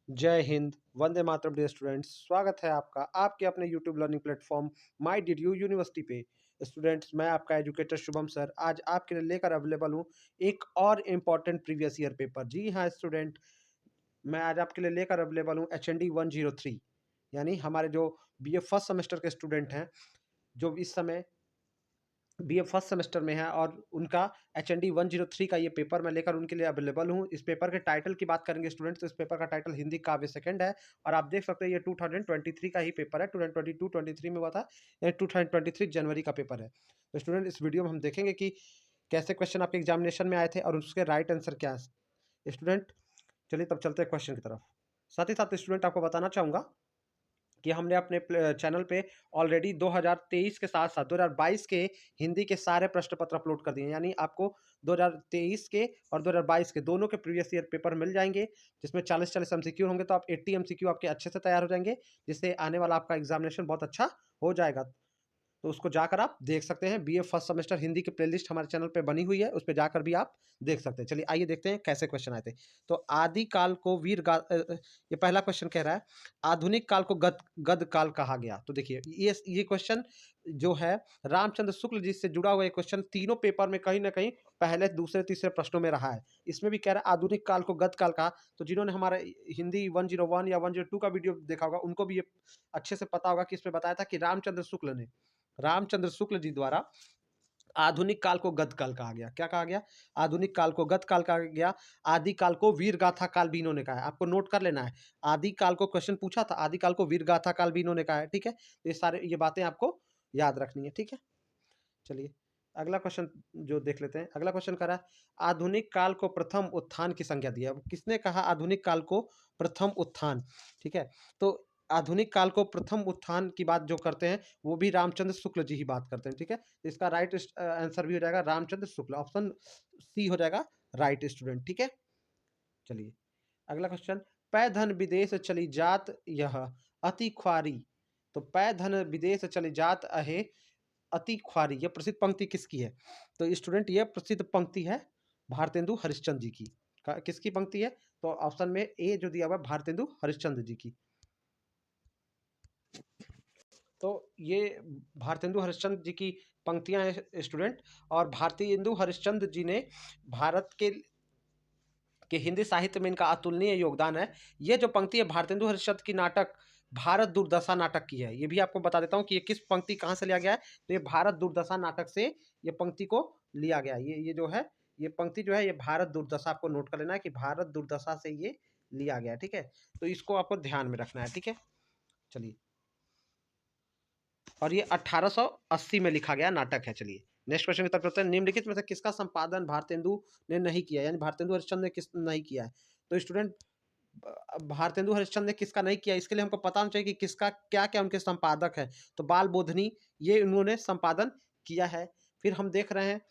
जय Hind, Vande Mataram dear students. स्वागत है आपका आपके अपने YouTube learning platform my did U university पे। स्टूडेंट्स, मैं आपका एजुकेटर शुभम सर आज आपके लिए लेकर अवेलेबल हूँ एक और इम्पॉर्टेंट प्रीवियस ईयर पेपर। जी हाँ स्टूडेंट, मैं आज आपके लिए लेकर अवेलेबल हूँ HND 103, यानी हमारे जो BA फर्स्ट सेमेस्टर के स्टूडेंट हैं, जो इस समय BA फर्स्ट सेमेस्टर में है, और उनका HND 103 का ये पेपर मैं लेकर उनके लिए अवेलेबल हूँ। इस पेपर के टाइटल की बात करेंगे स्टूडेंट्स, तो इस पेपर का टाइटल हिंदी काव्य सेकंड है, और आप देख सकते हैं ये 2023 का ही पेपर है। 2022-23 में हुआ था, ये 2023 जनवरी का पेपर है। तो स्टूडेंट, इस वीडियो में हम देखेंगे कि कैसे क्वेश्चन आपके एग्जामिनेशन में आए थे और उसके राइट आंसर क्या है। स्टूडेंट, चलिए तब चलते हैं क्वेश्चन की तरफ। साथ ही साथ स्टूडेंट आपको बताना चाहूँगा कि हमने अपने चैनल पे ऑलरेडी 2023 के साथ साथ 2022 के हिंदी के सारे प्रश्न पत्र अपलोड कर दिए हैं, यानी आपको 2023 के और 2022 के दोनों के प्रीवियस ईयर पेपर मिल जाएंगे, जिसमें 40-40 MCQ होंगे। तो आप 80 MCQ आपके अच्छे से तैयार हो जाएंगे, जिससे आने वाला आपका एग्जामिनेशन बहुत अच्छा हो जाएगा। तो उसको जाकर आप देख सकते हैं। BA फर्स्ट सेमेस्टर हिंदी की प्लेलिस्ट हमारे चैनल पे बनी हुई है, उस पे जाकर भी आप देख सकते हैं। चलिए आइए देखते हैं कैसे क्वेश्चन आए थे। तो आदि काल को ये पहला क्वेश्चन कह रहा है, आधुनिक काल को गद काल कहा गया। तो देखिए ये क्वेश्चन जो है रामचंद्र शुक्ल जी से जुड़ा हुआ ये क्वेश्चन तीनों पेपर में कहीं ना कहीं पहले, दूसरे, तीसरे प्रश्नों में रहा है। इसमें भी कह रहा है आधुनिक काल को गद काल कहा। तो जिन्होंने हमारा हिंदी 101 या 102 का वीडियो देखा होगा, उनको भी ये अच्छे से पता होगा कि इसमें बताया था कि रामचंद्र शुक्ल जी द्वारा आधुनिक काल को गद काल कहा गया। क्या कहा गया? आधुनिक काल को गद काल कहा गया। आदि काल को वीर गाथा काल भी इन्होंने कहा है। आपको नोट कर लेना है, आदि काल को क्वेश्चन पूछा था, आदि काल को वीर गाथा काल भी इन्होंने कहा है। ठीक है, तो ये बातें आपको याद रखनी है। ठीक है, चलिए अगला क्वेश्चन जो देख लेते हैं। अगला क्वेश्चन कह रहा है, आधुनिक काल को प्रथम उत्थान की संज्ञा दी है। किसने कहा आधुनिक काल को प्रथम उत्थान? ठीक है, तो आधुनिक काल को प्रथम उत्थान की बात जो करते हैं वो भी रामचंद्र शुक्ल जी ही बात करते हैं। ठीक है, तो इसका राइट आंसर भी हो जाएगा रामचंद्र शुक्ल, ऑप्शन सी हो जाएगा राइट स्टूडेंट। ठीक है, चलिए अगला क्वेश्चन, पै धन विदेश चली जात यह अति ख्वारी। तो पै धन विदेश चली जात अहे अति ख्वारी, यह प्रसिद्ध पंक्ति किसकी है? तो स्टूडेंट यह प्रसिद्ध पंक्ति है भारतेंदु हरिश्चंद्र जी की। किसकी पंक्ति है? तो ऑप्शन में ए जो दिया हुआ है भारतेंदु हरिश्चंद्र जी की। तो ये भारतेंदु हरिश्चंद्र जी की पंक्तियां हैं स्टूडेंट, और भारतेंदु हरिश्चंद्र जी ने भारत के हिंदी साहित्य में इनका अतुलनीय योगदान है। ये जो पंक्ति है भारतेंदु हरिश्चंद्र की नाटक भारत दुर्दशा नाटक की है। ये भी आपको बता देता हूँ कि ये किस पंक्ति कहाँ से लिया गया है। तो ये भारत दुर्दशा नाटक से ये पंक्ति को लिया गया है। ये जो है, ये पंक्ति जो है ये भारत दुर्दशा, आपको नोट कर लेना है कि भारत दुर्दशा से ये लिया गया है। ठीक है, तो इसको आपको ध्यान में रखना है। ठीक है, चलिए, और ये 1880 में लिखा गया नाटक है। चलिए नेक्स्ट क्वेश्चन की तरफ चलते हैं। निम्नलिखित में से किसका संपादन भारतेंदु ने नहीं किया, यानी भारतेंदु हरिश्चंद्र ने किस नहीं किया है? तो स्टूडेंट, भारतेंदु हरिश्चंद्र ने किसका नहीं किया, इसके लिए हमको पता होना चाहिए कि किसका क्या क्या उनके संपादक है। तो बाल बोधनी, ये उन्होंने संपादन किया है। फिर हम देख रहे हैं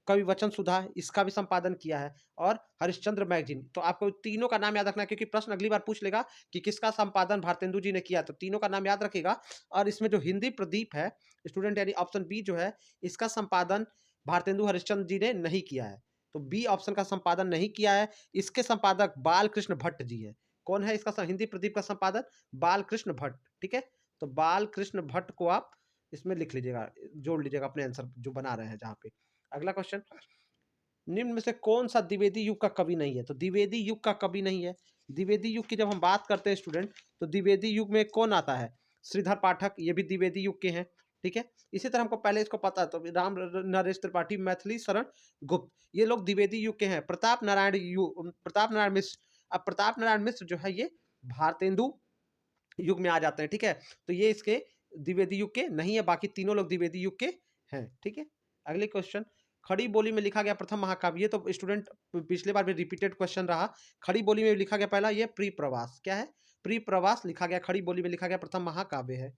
कवि वचन सुधा, इसका भी संपादन किया है, और हरिश्चंद्र मैगजीन। तो आपको तीनों का नाम याद रखना है, क्योंकि प्रश्न अगली बार पूछ लेगा कि किसका संपादन भारतेंदु जी ने किया, तो तीनों का नाम याद रखेगा। और इसमें जो हिंदी प्रदीप है स्टूडेंट, यानी ऑप्शन बी जो है, इसका संपादन भारतेंदु हरिश्चंद्र जी ने नहीं किया है। तो बी ऑप्शन का संपादन नहीं किया है। इसके संपादक बालकृष्ण भट्ट जी है। कौन है इसका हिंदी प्रदीप का संपादक? बालकृष्ण भट्ट। ठीक है, तो बालकृष्ण भट्ट को आप इसमें लिख लीजिएगा, जोड़ लीजिएगा अपने आंसर जो बना रहे हैं जहाँ पे। अगला क्वेश्चन, निम्न में से कौन सा द्विवेदी युग का कवि नहीं है? तो द्विवेदी युग का कवि नहीं है। द्विवेदी युग की जब हम बात करते हैं स्टूडेंट, तो द्विवेदी युग में कौन आता है? श्रीधर पाठक, ये भी द्विवेदी युग के हैं। ठीक है, इसी तरह हमको पहले इसको पता है, तो राम नरेश त्रिपाठी, मैथिली शरण गुप्त, ये लोग द्विवेदी युग के हैं। प्रताप नारायण मिश्र, अब प्रताप नारायण मिश्र जो है ये भारतेंदु युग में आ जाते हैं। ठीक है, तो ये इसके द्विवेदी युग के नहीं है, बाकी तीनों लोग द्विवेदी युग के हैं। ठीक है, अगले क्वेश्चन, खड़ी बोली में लिखा गया प्रथम महाकाव्य। ये तो स्टूडेंट पिछले बार भी रिपीटेड क्वेश्चन रहा। खड़ी बोली में लिखा गया पहला, ये प्री प्रवास। क्या है? प्री प्रवास लिखा गया, खड़ी बोली में लिखा गया प्रथम महाकाव्य है।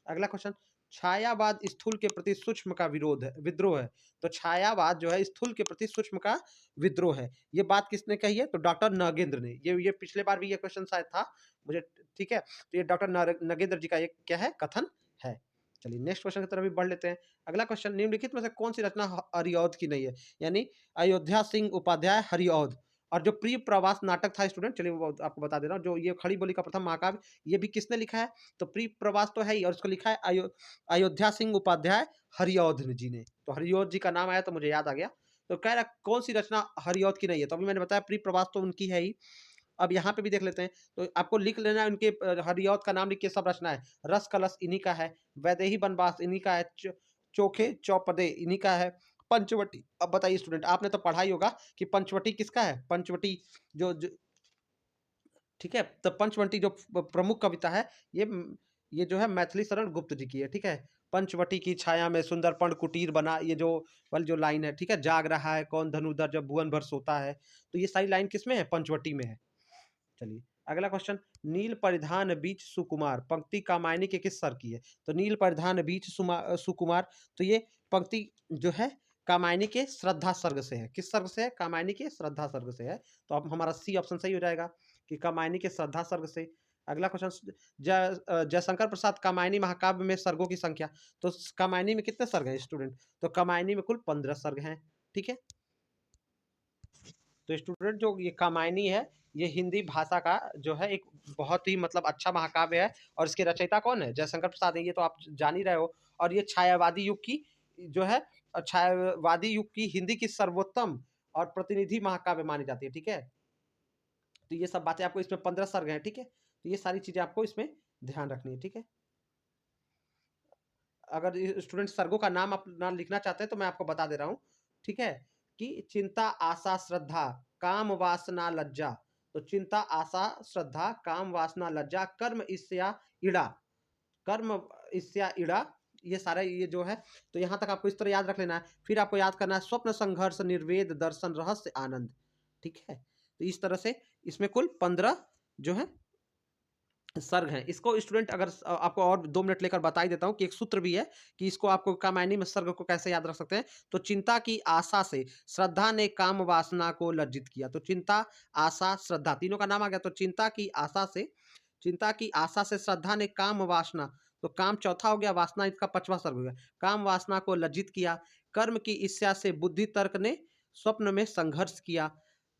अगला क्वेश्चन, छायावाद स्थूल के प्रति सूक्ष्म का विद्रोह है। तो छायावाद जो है स्थूल के प्रति सूक्ष्म का विद्रोह है। ये बात किसने कही है? तो डॉक्टर नगेंद्र ने। ये पिछले बार भी ये क्वेश्चन शायद था मुझे। ठीक है, तो ये डॉक्टर नगेंद्र जी का ये क्या है? कथन है। चलिए नेक्स्ट क्वेश्चन की तरफ भी बढ़ लेते हैं। अगला क्वेश्चन, निम्नलिखित में से कौन सी रचना हरिऔध की नहीं है? यानी अयोध्या सिंह उपाध्याय हरिऔध। और जो प्रिय प्रवास नाटक था स्टूडेंट, चलिए वो आपको बता दे रहा हूँ, जो ये खड़ी बोली का प्रथम महाकाव्य, ये भी किसने लिखा है? तो प्रिय प्रवास तो है ही, और उसको लिखा है अयोध्या सिंह उपाध्याय हरिऔध जी ने। तो हरिऔध जी का नाम आया तो मुझे याद आ गया। तो कह रहा कौन सी रचना हरिऔध की नहीं है? तो अभी मैंने बताया प्रिय प्रवास तो उनकी है ही। अब यहाँ पे भी देख लेते हैं, तो आपको लिख लेना है उनके हरिऔध का नाम लिख के सब रचना है। रस कलश इन्हीं का है, वैदेही वनवास इन्हीं का है, चोखे चौपदे इन्हीं का है, पंचवटी। अब बताइए स्टूडेंट, आपने तो पढ़ा ही होगा कि पंचवटी किसका है? पंचवटी जो ठीक है, तो पंचवटी जो प्रमुख कविता है, ये जो है मैथिली शरण गुप्त जी की है, ठीक है। पंचवटी की छाया में सुंदर पर्ण कुटीर बना, ये जो वाली जो लाइन है, ठीक है, जाग रहा है कौन धनुधर जब भुवन भर सोता है, तो ये सारी लाइन किसमें है? पंचवटी में है। चलिए अगला क्वेश्चन, नील परिधान बीच सुकुमार पंक्ति कामायनी के किस सर की है? तो नील परिधान बीच सुकुमार, तो ये पंक्ति जो है कामायनी के श्रद्धा सर्ग से है। किस सर्ग से है? कामायनी के श्रद्धा सर्ग से है। तो अब हमारा सी ऑप्शन सही हो जाएगा कि कामायनी के श्रद्धा सर्ग से। अगला क्वेश्चन, जयशंकर प्रसाद कामायनी महाकाव्य में सर्गों की संख्या। तो कामायनी में कितने सर्ग हैं स्टूडेंट? तो कामायनी में कुल 15 सर्ग हैं, ठीक है। तो स्टूडेंट जो ये कामायनी है, ये हिंदी भाषा का जो है एक बहुत ही मतलब अच्छा महाकाव्य है, और इसके रचयिता कौन है? जयशंकर प्रसाद है, ये तो आप जान ही रहे हो। और ये छायावादी युग की जो है, छायावादी युग की हिंदी की सर्वोत्तम और प्रतिनिधि महाकाव्य मानी जाती है, ठीक है। तो ये सब बातें आपको, इसमें 15 सर्ग हैं, ठीक है। तो ये सारी चीजें आपको इसमें ध्यान रखनी है, ठीक है। अगर स्टूडेंट सर्गों का नाम अपना लिखना चाहते हैं तो मैं आपको बता दे रहा हूँ, ठीक है, कि चिंता आशा श्रद्धा काम वासना लज्जा। तो चिंता आशा श्रद्धा काम वासना लज्जा कर्म ईर्ष्या इड़ा, कर्म ईर्ष्या इड़ा, ये सारा ये जो है, तो यहाँ तक आपको इस तरह याद रख लेना है। फिर आपको याद करना है स्वप्न संघर्ष निर्वेद दर्शन रहस्य आनंद, ठीक है। तो इस तरह से इसमें कुल 15 जो है सर्ग हैं। इसको स्टूडेंट अगर आपको और 2 मिनट लेकर बता ही देता हूँ कि एक सूत्र भी है कि इसको आपको कामायनी में सर्ग को कैसे याद रख सकते हैं। तो चिंता की आशा से श्रद्धा ने काम वासना को लज्जित किया। तो चिंता, आशा, श्रद्धा तीनों का नाम आ गया। तो चिंता की आशा से श्रद्धा ने काम वासना, तो काम चौथा हो गया, वासना इसका 5वां सर्ग हो गया। काम वासना को लज्जित किया। कर्म की इच्छा से बुद्धि तर्क ने स्वप्न में संघर्ष किया।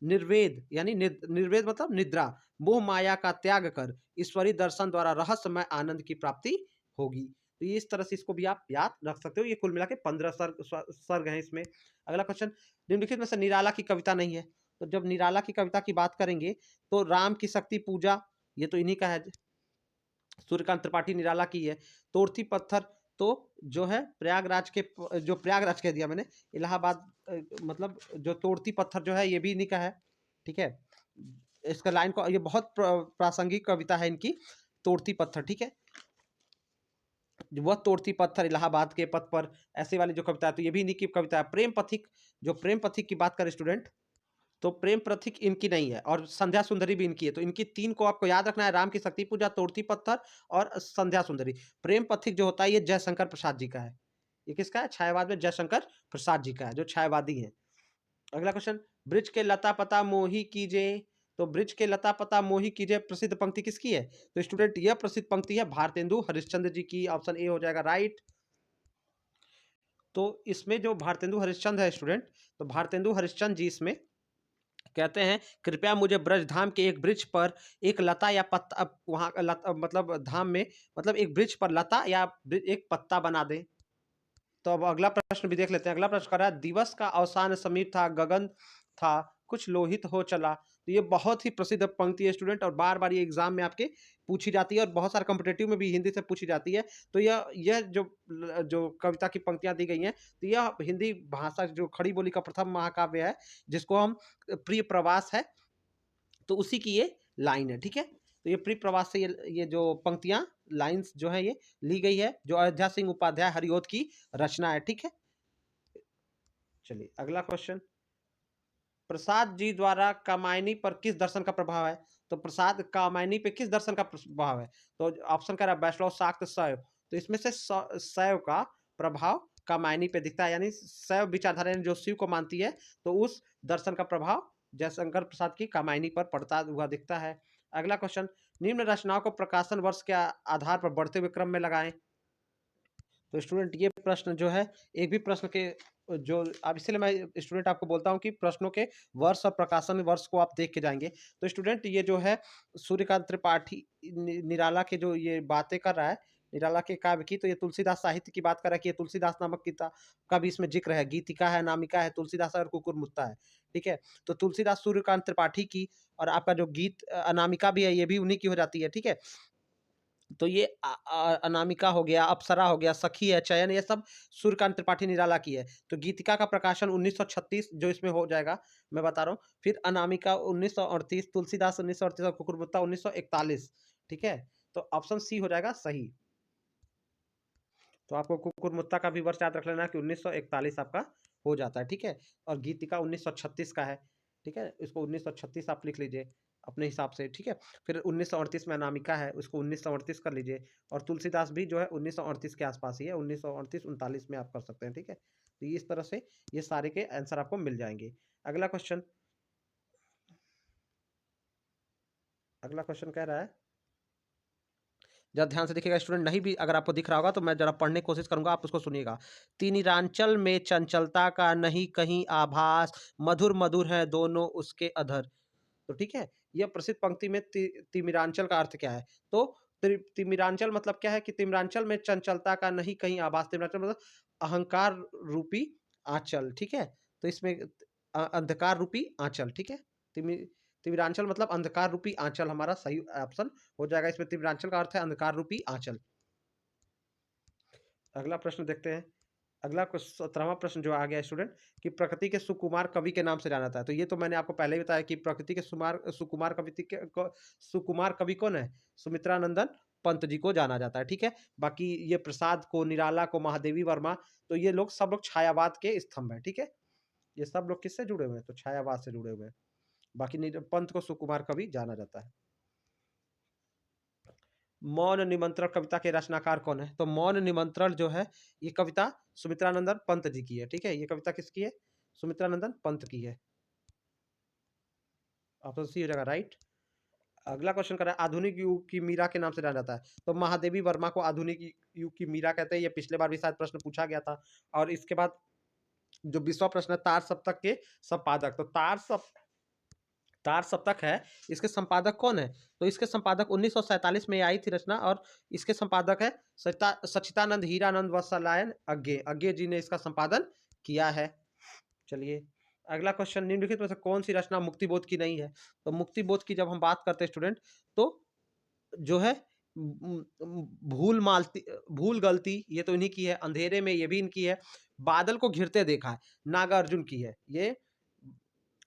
निर्वेद यानी निर्वेद मतलब निद्रा, मोह माया का त्याग कर ईश्वरी दर्शन द्वारा रहस्यमय आनंद की प्राप्ति होगी। तो ये इस तरह से इसको भी आप याद रख सकते हो। ये कुल मिला के 15 सर्ग हैं इसमें। अगला क्वेश्चन, निम्नलिखित में से निराला की कविता नहीं है। तो जब निराला की कविता की बात करेंगे तो राम की शक्ति पूजा, ये तो इन्हीं का है, सूर्यकांत त्रिपाठी निराला की है। तोरथी पत्थर, तो जो है प्रयागराज के, जो प्रयागराज कह दिया मैंने, इलाहाबाद, मतलब जो तोरती पत्थर जो है ये भी इन्हीं का है, ठीक है। इसका लाइन को, ये बहुत प्रासंगिक कविता है इनकी, तोरती पत्थर, ठीक है। वह तोड़ती पत्थर इलाहाबाद के पथ पर, ऐसे वाली जो कविता है, तो ये भी इन्हीं की कविता है। प्रेम पथिक, जो प्रेम पथिक की बात करें स्टूडेंट, तो प्रेम पथिक इनकी नहीं है, और संध्या सुंदरी भी इनकी है। तो इनकी 3 को आपको याद रखना है, राम की शक्ति पूजा, तोड़ती पत्थर और संध्या सुंदरी। प्रेम पथिक जो होता है ये जयशंकर प्रसाद जी का है। ये किसका है? छायावाद में जयशंकर प्रसाद जी का है, जो छायावादी है। अगला क्वेश्चन, ब्रिज के लता पता मोही कीजे। तो ब्रिज के लता पता मोही कीजे प्रसिद्ध पंक्ति किसकी है? तो स्टूडेंट यह प्रसिद्ध पंक्ति है भारतेंदु हरिश्चंद्र जी की। ऑप्शन ए हो जाएगा राइट। तो इसमें जो भारतेंदु हरिश्चंद्र है स्टूडेंट, तो भारतेंदु हरिश्चंद्र जी इसमें कहते हैं, कृपया मुझे ब्रज धाम के एक वृक्ष पर एक लता या पत्ता, वहाँ लता मतलब धाम में, मतलब एक वृक्ष पर लता या एक पत्ता बना दे। तो अब अगला प्रश्न भी देख लेते हैं। अगला प्रश्न कर रहा है, दिवस का अवसान समीप था गगन था कुछ लोहित हो चला। तो ये बहुत ही प्रसिद्ध पंक्ति है स्टूडेंट, और बार बार ये एग्जाम में आपके पूछी जाती है, और बहुत सारे कॉम्पिटेटिव में भी हिंदी से पूछी जाती है। तो यह जो कविता की पंक्तियां दी गई हैं, तो यह हिंदी भाषा जो खड़ी बोली का प्रथम महाकाव्य है, जिसको हम प्रिय प्रवास है, तो उसी की ये लाइन है, ठीक है। तो ये प्रिय प्रवास से ये जो पंक्तियां लाइंस जो है ये ली गई है, जो अयोध्या सिंह उपाध्याय हरिऔध की रचना है, ठीक है। चलिए अगला क्वेश्चन, प्रसाद जी द्वारा कामायनी पर किस दर्शन का प्रभाव है? तो प्रसाद कामायनी पे किस दर्शन का प्रभाव है? तो ऑप्शन कह रहा है वैष्णव शाक्त शैव। तो इसमें से शैव का प्रभाव कामायनी पे दिखता है, यानी शैव विचारधारा जो शिव को मानती है, तो उस दर्शन का प्रभाव जयशंकर प्रसाद की कामायनी पर पड़ता हुआ दिखता है। अगला क्वेश्चन, निम्न रचनाओं को प्रकाशन वर्ष के आधार पर बढ़ते हुए क्रम में लगाएं। तो स्टूडेंट ये प्रश्न जो है, एक भी प्रश्न के जो अब इसलिए मैं स्टूडेंट आपको बोलता हूँ कि प्रश्नों के वर्ष और प्रकाशन वर्ष को आप देख के जाएँगे। तो स्टूडेंट ये जो है सूर्यकांत त्रिपाठी निराला के जो ये बातें कर रहा है, निराला के काव्य की, तो ये तुलसीदास साहित्य की बात कर रहा है कि ये तुलसीदास नामक किताब का भी इसमें ज़िक्र है। गीतिका है, अनामिका है, तुलसीदास और कुकुरमुत्ता है, ठीक है? तो तुलसीदास सूर्यकांत त्रिपाठी की और आपका जो गीत अनामिका भी है, ये भी उन्हीं की हो जाती है, ठीक है? तो ये अनामिका हो गया, अप्सरा हो गया, सखी है, चयन, ये सब सूर्यकांत त्रिपाठी निराला की है। तो गीतिका का प्रकाशन 1936 जो इसमें हो जाएगा, मैं बता रहा हूँ। फिर अनामिका 1938, तुलसीदास 1938 और कुकुरमुत्ता 1941, ठीक है? तो ऑप्शन सी हो जाएगा सही। तो आपको कुकुरमुत्ता का भी वर्ष याद रख लेना कि 1941 आपका हो जाता है, ठीक है? और गीतिका 1936 का है, ठीक है? इसको 1936 आप लिख लीजिए अपने हिसाब से, ठीक है? फिर 1938 में अनामिका है, उसको 1938 कर लीजिए। और तुलसीदास भी जो है 1938 के आसपास ही है, 1938-39 में आप कर सकते हैं, ठीक है? तो इस तरह से ये सारे के आंसर आपको मिल जाएँगे। अगला क्वेश्चन, अगला क्वेश्चन कह रहा है, जरा ध्यान से देखिएगा स्टूडेंट, नहीं भी अगर आपको दिख रहा होगा तो मैं जरा पढ़ने की कोशिश करूंगा, आप उसको सुनिएगा। तिनिरांचल में चंचलता का नहीं कहीं आभास, मधुर मधुर है दोनों उसके अधर। तो ठीक है, यह प्रसिद्ध पंक्ति में तिमिरांचल का अर्थ क्या है? तो तिमिरांचल मतलब क्या है कि तिमिरांचल में चंचलता का नहीं कहीं आभास, तिमिरांचल मतलब अहंकार रूपी आंचल, ठीक है? तो इसमें अंधकार रूपी आंचल, ठीक है? तिमि तिमिरांचल मतलब अंधकार रूपी आंचल हमारा सही ऑप्शन हो जाएगा। इसमें तिमिरांचल का अर्थ है अंधकार रूपी आंचल। अगला प्रश्न देखते हैं। अगला 17वां प्रश्न जो आ गया स्टूडेंट, कि प्रकृति के सुकुमार कवि के नाम से जाना जाता है। तो ये तो मैंने आपको पहले ही बताया कि प्रकृति के सुकुमार कवि कौन है? सुमित्रानंदन पंत जी को जाना जाता है, ठीक है? बाकी ये प्रसाद को, निराला को, महादेवी वर्मा, तो ये लोग सब लोग छायावाद के स्तंभ है, ठीक है? ये सब लोग किससे जुड़े हुए हैं? तो छायावाद से जुड़े हुए हैं। बाकी पंत को सुकुमार कवि जाना जाता है। मौन निमंत्रण कविता के रचनाकार कौन है? तो मौन निमंत्रण जो है, ये कविता सुमित्रानंदन पंत जी की है, ठीक है? ये कविता किसकी है? सुमित्रानंदन पंत की है। ऑप्शन सी हो जाएगा राइट। अगला क्वेश्चन कर रहा है, आधुनिक युग की मीरा के नाम से जाना जाता है। तो महादेवी वर्मा को आधुनिक युग की मीरा कहते हैं। ये पिछले बार भी शायद प्रश्न पूछा गया था। और इसके बाद जो 20वां प्रश्न है, तार सप्तक के संपादक। तो तार सप्तक है, इसके संपादक कौन है? तो इसके संपादक 1947 में आई थी रचना, और इसके संपादक है सच्चिदानंद हीरानंद वत्सलायन अज्ञे जी ने इसका संपादन किया है। चलिए अगला क्वेश्चन, निम्नलिखित में से कौन सी रचना मुक्तिबोध की नहीं है? तो मुक्तिबोध की जब हम बात करते हैं स्टूडेंट, तो जो है भूल गलती, ये तो इन्हीं की है। अंधेरे में, ये भी इनकी है। बादल को घिरते देखा है, नागार्जुन की है। ये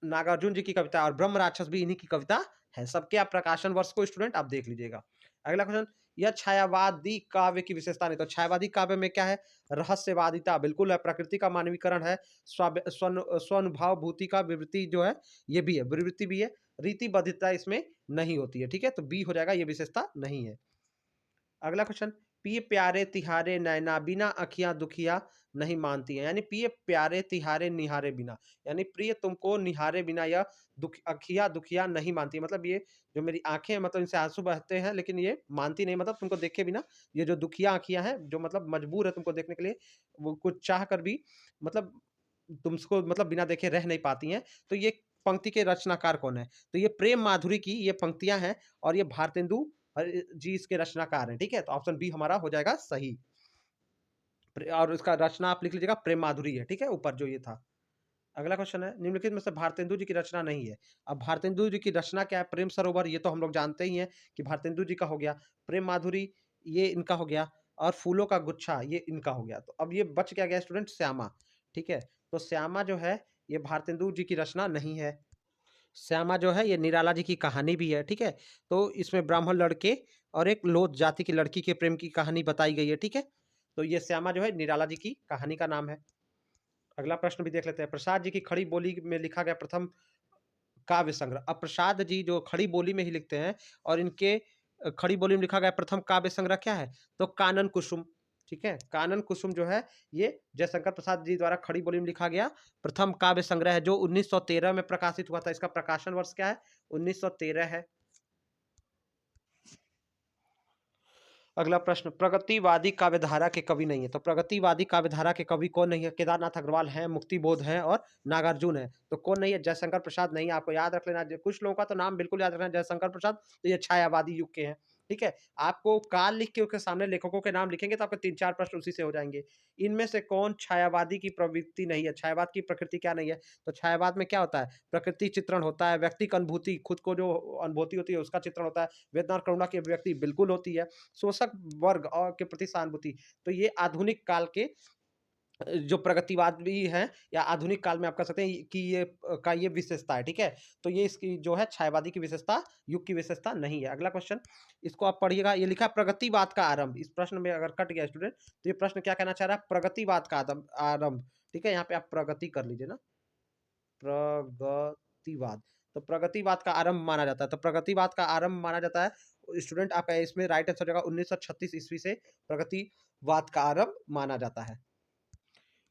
नागार्जुन जी की कविता, और ब्रह्म राक्षस भी इन्हीं की कविता है। सबके आप प्रकाशन वर्ष को स्टूडेंट आप देख लीजिएगा। अगला क्वेश्चन, यह छायावादी काव्य की विशेषता नहीं। तो छायावादी काव्य में क्या है? रहस्यवादिता बिल्कुल है, प्रकृति का मानवीकरण है, स्वानुभव भूति का विवृत्ति जो है, ये भी है, विवृत्ति भी है, रीतिबद्धता इसमें नहीं होती है, ठीक है? तो बी हो जाएगा, ये विशेषता नहीं है। अगला क्वेश्चन, पिए प्यारे तिहारे नैना बिना अखियां दुखिया नहीं मानती है। यानी पिए प्यारे तिहारे निहारे बिना, यानी प्रिय तुमको निहारे बिना यह अखियां दुखिया नहीं मानती। मतलब ये जो मेरी आंखें हैं, मतलब इनसे आंसू बहते हैं, लेकिन ये मानती नहीं, मतलब तुमको देखे बिना। ये जो दुखिया आंखियां हैं, जो मतलब मजबूर है तुमको देखने के लिए, वो कुछ चाह कर भी मतलब तुमको मतलब बिना देखे रह नहीं पाती हैं। तो ये पंक्ति के रचनाकार कौन है? तो ये प्रेम माधुरी की ये पंक्तियां हैं, और ये भारतेंदु जी इसके रचनाकार हैं, ठीक है? तो ऑप्शन बी हमारा हो जाएगा सही। और इसका रचना आप लिख लीजिएगा, प्रेम माधुरी है, ठीक है? ऊपर जो ये था। अगला क्वेश्चन है, निम्नलिखित में से भारतेंदु जी की रचना नहीं है। अब भारतेंदु जी की रचना क्या है? प्रेम सरोवर, ये तो हम लोग जानते ही हैं कि भारतेंदु जी का हो गया। प्रेम माधुरी, ये इनका हो गया। और फूलों का गुच्छा, ये इनका हो गया। तो अब ये बच क्या गया स्टूडेंट? श्यामा, ठीक है? तो श्यामा जो है, ये भारतेंदु जी की रचना नहीं है। श्यामा जो है, ये निराला जी की कहानी भी है, ठीक है? तो इसमें ब्राह्मण लड़के और एक लोथ जाति की लड़की के प्रेम की कहानी बताई गई है, ठीक है? तो ये श्यामा जो है, निराला जी की कहानी का नाम है। अगला प्रश्न भी देख लेते हैं। प्रसाद जी की खड़ी बोली में लिखा गया प्रथम काव्य संग्रह। अब प्रसाद जी जो खड़ी बोली में ही लिखते हैं, और इनके खड़ी बोली में लिखा गया प्रथम काव्य संग्रह क्या है? तो कानन कुसुम, ठीक है? कानन कुसुम जो है, ये जयशंकर प्रसाद जी द्वारा खड़ी बोली में लिखा गया प्रथम काव्य संग्रह है, जो 1913 में प्रकाशित हुआ था। इसका प्रकाशन वर्ष क्या है? 1913 है। अगला प्रश्न, प्रगतिवादी काव्यधारा के कवि नहीं है, तो प्रगतिवादी काव्यधारा के कवि कौन नहीं है? केदारनाथ अग्रवाल हैं, मुक्तिबोध हैं और नागार्जुन है। तो कौन नहीं है? जयशंकर प्रसाद नहीं है। आपको याद रख लेना, कुछ लोगों का तो नाम बिल्कुल याद रखना है, जयशंकर प्रसाद, तो ये छायावादी युग के हैं। ठीक है, आपको काल लिख के उसके सामने लेखकों के नाम लिखेंगे तो आपके 3-4 प्रश्न उसी से हो जाएंगे। इनमें से कौन छायावादी की प्रवृत्ति नहीं है? छायावाद की प्रकृति क्या नहीं है? तो छायावाद में क्या होता है? प्रकृति चित्रण होता है, व्यक्ति की अनुभूति, खुद को जो अनुभूति होती है उसका चित्रण होता है, वेदना और करुणा की अभिव्यक्ति बिल्कुल होती है, शोषक वर्ग और के प्रति सहानुभूति। तो ये आधुनिक काल के जो प्रगतिवादी हैं या आधुनिक काल में आप कह सकते हैं कि ये विशेषता है, ठीक है? तो ये इसकी जो है छायावादी की विशेषता, युग की विशेषता नहीं है। अगला क्वेश्चन, इसको आप पढ़िएगा, ये लिखा है प्रगतिवाद का आरंभ। इस प्रश्न में अगर कट गया स्टूडेंट, तो ये प्रश्न क्या कहना चाह रहा है? प्रगतिवाद का आरंभ, ठीक है? यहाँ पे आप प्रगति कर लीजिए ना, प्रगतिवाद। तो प्रगतिवाद का आरंभ माना जाता है, तो प्रगतिवाद का आरंभ माना जाता है स्टूडेंट, आपका इसमें राइट आंसर हो जाएगा 1936 ईस्वी से प्रगतिवाद का आरंभ माना जाता है।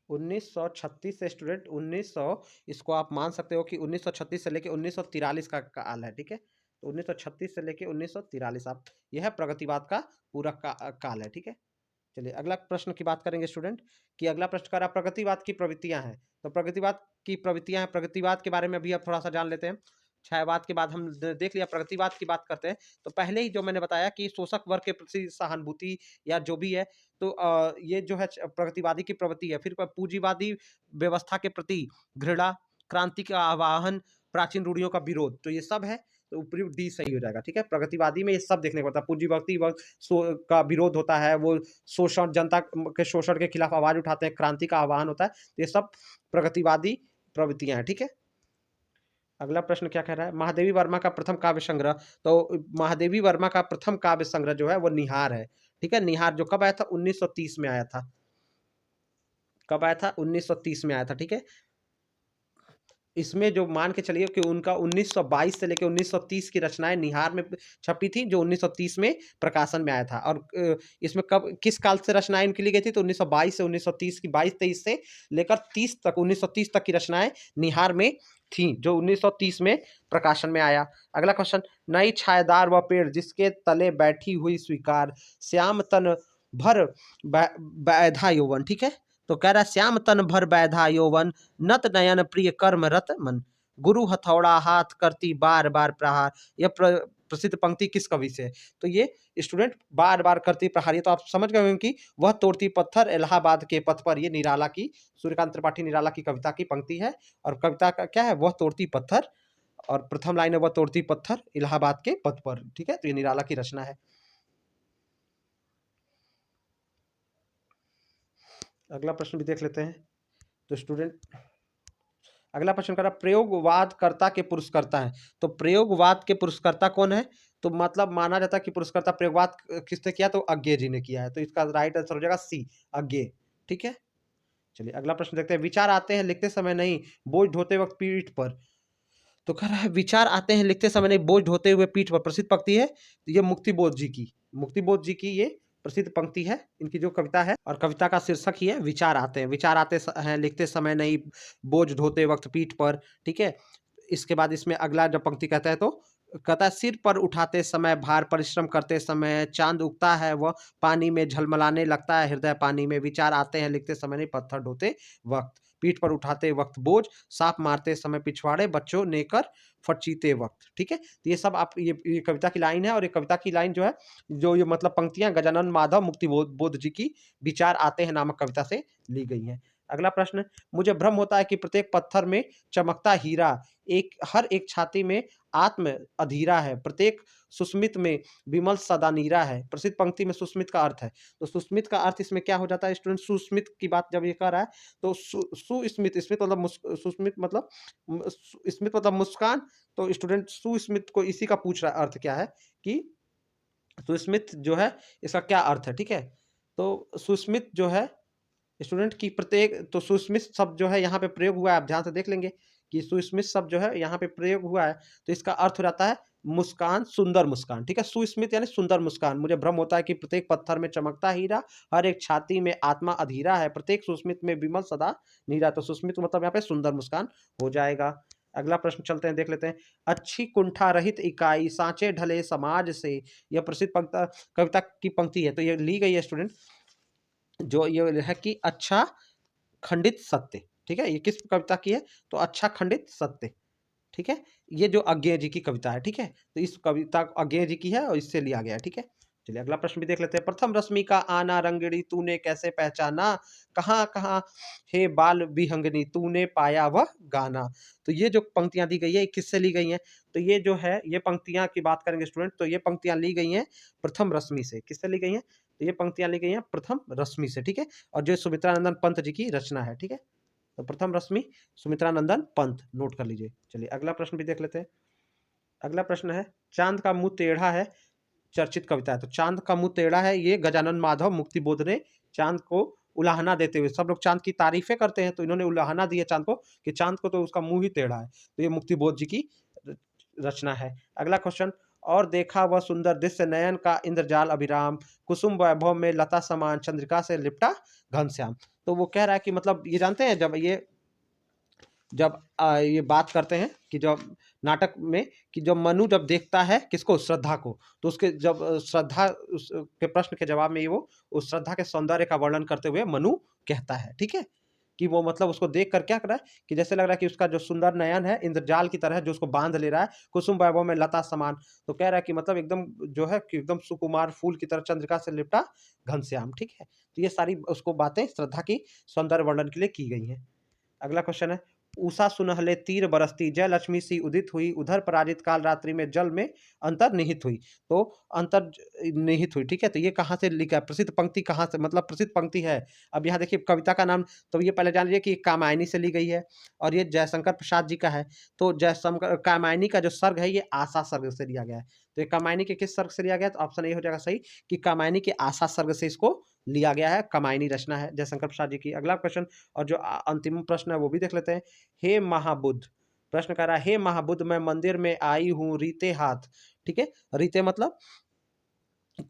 1936 से स्टूडेंट 1900, इसको आप मान सकते हो कि 1936 से लेके 1943 का काल है, ठीक है? तो 1936 से लेके 1943 आप, यह है प्रगतिवाद का पूरा काल है, ठीक है? चलिए अगला प्रश्न की बात करेंगे स्टूडेंट, कि अगला प्रश्न कर रहा है प्रगतिवाद की प्रवृत्तियां हैं। तो प्रगतिवाद की प्रवृत्तियां हैं, प्रगतिवाद के बारे में अभी अब थोड़ा सा जान लेते हैं। छायावाद के बाद हम देख लिया, प्रगतिवाद की बात करते हैं। तो पहले ही जो मैंने बताया कि शोषक वर्ग के प्रति सहानुभूति या जो भी है, तो ये जो है प्रगतिवादी की प्रवृत्ति है। फिर पूंजीवादी व्यवस्था के प्रति घृणा, क्रांति का आवाहन, प्राचीन रूढ़ियों का विरोध, तो ये सब है। तो ऊपरी डी सही हो जाएगा, ठीक है? प्रगतिवादी में ये सब देखने को पड़ता है। पूंजीवादी वर्ग का विरोध होता है, वो शोषण, जनता के शोषण के खिलाफ आवाज उठाते हैं, क्रांति का आह्वान होता है, तो ये सब प्रगतिवादी प्रवृत्तियां हैं, ठीक है? अगला प्रश्न क्या कह रहा है? महादेवी वर्मा का प्रथम काव्य संग्रह, तो महादेवी वर्मा का प्रथम काव्य संग्रह जो है वो निहार है, ठीक है? निहार जो कब आया था? 1930 में आया था। कब आया था? 1930 में आया था, ठीक है? इसमें जो मान के चलिए कि उनका 1922 से लेकर 1930 की रचनाएं निहार में छपी थी, जो 1930 में प्रकाशन में आया था। और इसमें कब, किस काल से रचनाएं इनकी ली गई थी? तो 1922 से 1930 की, 22-23 से लेकर 30 तक, 1930 तक की रचनाएं निहार में थी, जो 1930 में प्रकाशन में आया। अगला क्वेश्चन, नई छायादार व पेड़ जिसके तले बैठी हुई स्वीकार, श्याम तन भर बैधा यौवन, ठीक है? तो कह रहा है श्याम तन भर बैधा यौवन, नत नयन प्रिय कर्म रत मन, गुरु हथौड़ा हाथ करती बार बार प्रहार। यह प्रसिद्ध पंक्ति किस कवि से है? तो ये स्टूडेंट बार बार करती प्रहार, ये तो आप समझ गए होंगे कि वह तोड़ती पत्थर इलाहाबाद के पथ पर, ये निराला की, सूर्यकांत त्रिपाठी निराला की कविता की पंक्ति है। और कविता का क्या है? वह तोड़ती पत्थर, और प्रथम लाइन है वह तोड़ती पत्थर इलाहाबाद के पथ पर, ठीक है? तो ये निराला की रचना है। अगला प्रश्न भी देख लेते हैं। तो स्टूडेंट अगला प्रश्न कर रहा है प्रयोगवादकर्ता के पुरस्कर्ता है। तो प्रयोगवाद के पुरस्कर्ता कौन है? तो मतलब माना जाता है कि पुरस्कर्ता प्रयोगवाद किसने किया? तो अज्ञे जी ने किया है। तो इसका राइट आंसर हो जाएगा सी, अज्ञे, ठीक है? चलिए अगला प्रश्न देखते हैं। विचार आते हैं लिखते समय नहीं, बोझ ढोते वक्त पीठ पर। तो कह रहा है विचार आते हैं लिखते समय नहीं, बोझ ढोते हुए पीठ पर, प्रसिद्ध पंक्ति है ये मुक्तिबोध जी की। मुक्तिबोध जी की ये प्रसिद्ध पंक्ति है, इनकी जो कविता है, और कविता का शीर्षक ही है विचार आते हैं। विचार आते हैं लिखते समय नहीं, बोझ ढोते वक्त पीठ पर, ठीक है? इसके बाद इसमें अगला जब पंक्ति कहता है, तो कहता है सिर पर उठाते समय भार, परिश्रम करते समय चांद उगता है, वह पानी में झलमलाने लगता है हृदय पानी में। विचार आते हैं लिखते समय नहीं, पत्थर ढोते वक्त, पीठ पर उठाते वक्त बोझ, साप मारते समय पिछवाड़े, बच्चों नेकर फटचीते वक्त, ठीक है? तो ये सब आप, ये कविता की लाइन है, और ये कविता की लाइन जो है, जो ये मतलब पंक्तियां गजानन माधव मुक्ति बोध जी की विचार आते हैं नामक कविता से ली गई हैं। अगला प्रश्न, मुझे भ्रम होता है कि प्रत्येक पत्थर में चमकता हीरा, एक हर एक छाती में आत्म अधीरा है, प्रत्येक सुस्मित में विमल सदा नीरा है। प्रसिद्ध पंक्ति में सुस्मित का अर्थ है, तो सुस्मित का अर्थ इसमें क्या हो जाता है स्टूडेंट? सुस्मित की बात जब ये कर रहा है, तो सुस्मित, स्मित मतलब सुस्मित मतलब स्मित मतलब मुस्कान। तो स्टूडेंट सुस्मित को इसी का पूछ रहा है, अर्थ क्या है कि सुस्मित जो है इसका क्या अर्थ है, ठीक है? तो सुस्मित जो है स्टूडेंट की प्रत्येक, तो सुस्मित शब्द जो है यहाँ पे प्रयोग हुआ है, आप ध्यान से देख लेंगे कि सुस्मित शब्द जो है यहाँ पे प्रयोग हुआ है, तो इसका अर्थ हो जाता है मुस्कान, सुंदर मुस्कान, ठीक है? सुस्मित यानी सुंदर मुस्कान। मुझे भ्रम होता है कि प्रत्येक पत्थर में चमकता हीरा, हर एक छाती में आत्मा अधीरा है, प्रत्येक सुस्मित में विमल सदा नीरा। तो सुस्मित मतलब यहाँ पे सुंदर मुस्कान हो जाएगा। अगला प्रश्न चलते हैं, देख लेते हैं। अच्छी कुंठा रहित इकाई सांचे ढले समाज से, यह प्रसिद्ध कविता की पंक्ति है। तो ये ली गई है स्टूडेंट, जो ये है कि अच्छा खंडित सत्य, ठीक है। ये किस कविता की है? तो अच्छा खंडित सत्य, ठीक है। ये जो अज्ञेय जी की कविता है, ठीक है। तो इस कविता अज्ञेय जी की है और इससे लिया गया है, ठीक है। चलिए अगला प्रश्न भी देख लेते हैं। प्रथम रश्मि का आना रंगड़ी तूने कैसे पहचाना, कहाँ कहाँ हे बाल विहंगनी तूने पाया वह गाना। तो ये जो पंक्तियां दी गई है, किससे ली गई हैं? तो ये जो है, ये पंक्तियां की बात करेंगे स्टूडेंट, तो ये पंक्तियां ली गई हैं प्रथम रश्मि से। किससे ली गई हैं? तो ये पंक्तियां ली गई हैं प्रथम रश्मि से, ठीक है। और जो सुमित्रा नंदन पंत जी की रचना है, ठीक है। तो प्रथम रश्मि सुमित्रा नंदन पंत, नोट कर लीजिए। चलिए अगला प्रश्न भी देख लेते हैं। अगला प्रश्न है, चांद का मुंह टेढ़ा है चर्चित कविता है। तो चांद का मुंह टेढ़ा है, ये गजानन माधव मुक्तिबोध ने चांद को उलाहना देते हुए, सब लोग चांद की तारीफें करते हैं तो इन्होंने उलाहना दी है चांद को कि चांद को तो उसका मुंह ही टेढ़ा है। तो ये मुक्तिबोध जी की रचना है। अगला क्वेश्चन, और देखा वह सुंदर दृश्य नयन का इंद्रजाल अभिराम, कुसुम वैभव में लता समान चंद्रिका से लिपटा घनश्याम। तो वो कह रहा है कि मतलब ये जानते हैं, जब ये बात करते हैं कि जब नाटक में कि जब मनु जब देखता है किसको, श्रद्धा को, तो उसके जब श्रद्धा के प्रश्न के जवाब में ये वो उस श्रद्धा के सौंदर्य का वर्णन करते हुए मनु कहता है, ठीक है। कि वो मतलब उसको देख कर क्या कर रहा है कि जैसे लग रहा है कि उसका जो सुंदर नयन है इंद्रजाल की तरह जो उसको बांध ले रहा है, कुसुम वैभव में लता समान। तो कह रहा है कि मतलब एकदम जो है कि एकदम सुकुमार फूल की तरह चंद्रिका से लिपटा घनश्याम, ठीक है। तो ये सारी उसको बातें श्रद्धा की सौंदर्य वर्णन के लिए की गई हैं। अगला क्वेश्चन है, उषा सुनहले तीर बरसती जय लक्ष्मी सी उदित हुई, उधर पराजित काल रात्रि में जल में अंतर निहित हुई। तो अंतर निहित हुई, ठीक है। तो ये कहाँ से लिखा है? प्रसिद्ध पंक्ति कहाँ से, मतलब प्रसिद्ध पंक्ति है। अब यहाँ देखिए कविता का नाम, तो ये पहले जान लीजिए कि कामायनी से ली गई है और ये जयशंकर प्रसाद जी का है। तो जयशंकर कामायनी का जो सर्ग है ये आशा सर्ग से लिया गया है। तो ये कामायनी के किस सर्ग से लिया गया? तो ऑप्शन ए हो जाएगा सही कि कामायनी के आशा सर्ग से इसको लिया गया है। कामायनी रचना है जयशंकर प्रसाद जी की। अगला क्वेश्चन और जो अंतिम प्रश्न है वो भी देख लेते हैं। हे महाबुद्ध, प्रश्न कह रहा है, हे महाबुद्ध मैं मंदिर में आई हूँ रीते हाथ, ठीक है। रीते मतलब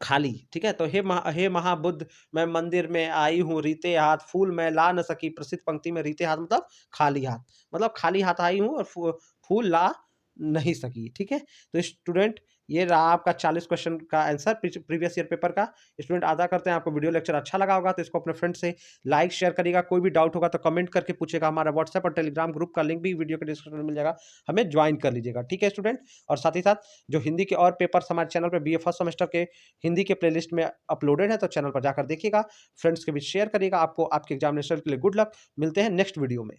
खाली, ठीक है। तो हे महाबुद्ध मैं मंदिर में आई हूँ रीते हाथ, फूल मैं ला न सकी। प्रसिद्ध पंक्ति में रीते हाथ मतलब खाली हाथ, मतलब खाली हाथ आई हूँ और फूल ला नहीं सकी, ठीक है। तो स्टूडेंट ये रहा आपका 40 क्वेश्चन का आंसर प्रीवियस ईयर पेपर का। स्टूडेंट आशा करते हैं आपको वीडियो लेक्चर अच्छा लगा होगा, तो इसको अपने फ्रेंड से लाइक शेयर करिएगा। कोई भी डाउट होगा तो कमेंट करके पूछेगा। हमारा व्हाट्सएप और टेलीग्राम ग्रुप का लिंक भी वीडियो के डिस्क्रिप्शन में मिल जाएगा, हमें ज्वाइन कर लीजिएगा, ठीक है स्टूडेंट। और साथ ही साथ जो हिंदी के और पेपर्स हमारे चैनल पर BA फर्स्ट सेमेस्टर के हिंदी के प्लेलिस्ट में अपलोडेड है, तो चैनल पर जाकर देखिएगा, फ्रेंड्स के बीच शेयर करिएगा। आपको आपके एग्जामिनेशन के लिए गुड लक। मिलते हैं नेक्स्ट वीडियो में।